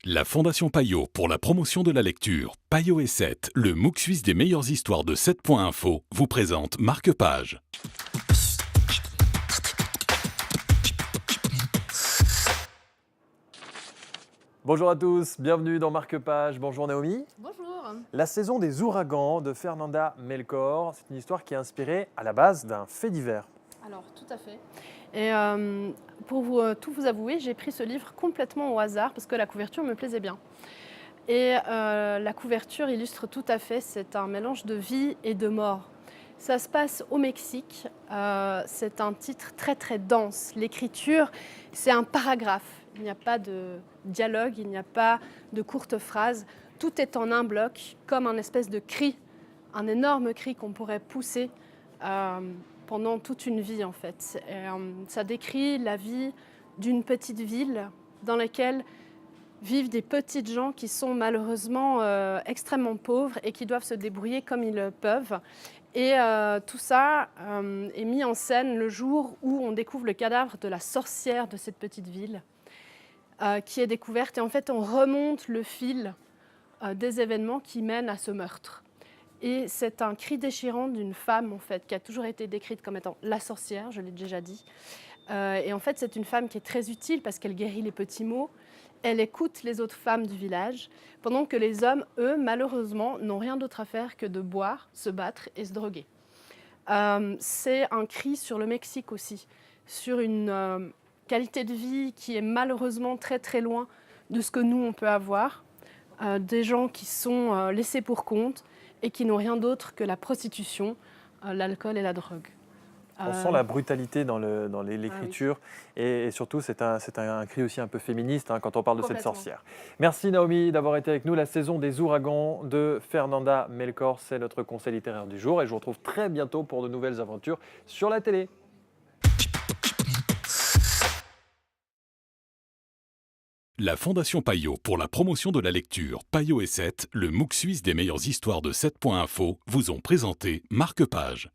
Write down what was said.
La Fondation Payot pour la promotion de la lecture, Payot et 7, le MOOC suisse des meilleures histoires de 7.info, vous présente Marque-Page. Bonjour à tous, bienvenue dans Marque-Page. Bonjour Naomi. Bonjour. La saison des ouragans de Fernanda Melchor, c'est une histoire qui est inspirée à la base d'un fait divers. Alors, tout à fait. Et pour tout vous avouer, j'ai pris ce livre complètement au hasard parce que la couverture me plaisait bien. Et la couverture illustre tout à fait, c'est un mélange de vie et de mort. Ça se passe au Mexique, c'est un titre très très dense. L'écriture, c'est un paragraphe. Il n'y a pas de dialogue, il n'y a pas de courtes phrases. Tout est en un bloc, comme un espèce de cri, un énorme cri qu'on pourrait pousser pendant toute une vie en fait. Et, ça décrit la vie d'une petite ville dans laquelle vivent des petites gens qui sont malheureusement extrêmement pauvres et qui doivent se débrouiller comme ils le peuvent. Et tout ça est mis en scène le jour où on découvre le cadavre de la sorcière de cette petite ville qui est découverte. Et en fait, on remonte le fil des événements qui mènent à ce meurtre. Et c'est un cri déchirant d'une femme en fait, qui a toujours été décrite comme étant la sorcière, je l'ai déjà dit. Et en fait, c'est une femme qui est très utile parce qu'elle guérit les petits maux. Elle écoute les autres femmes du village, pendant que les hommes, eux, malheureusement, n'ont rien d'autre à faire que de boire, se battre et se droguer. C'est un cri sur le Mexique aussi, sur une qualité de vie qui est malheureusement très très loin de ce que nous, on peut avoir. Des gens qui sont laissés pour compte et qui n'ont rien d'autre que la prostitution, l'alcool et la drogue. On sent la brutalité dans l'écriture et surtout c'est un cri aussi un peu féministe quand on parle de cette sorcière. Merci Naomi d'avoir été avec nous. La saison des ouragans de Fernanda Melchor, c'est notre conseil littéraire du jour et je vous retrouve très bientôt pour de nouvelles aventures sur la télé. La Fondation Payot pour la promotion de la lecture, Payot et 7, le MOOC suisse des meilleures histoires de 7.info, vous ont présenté Marque-Page.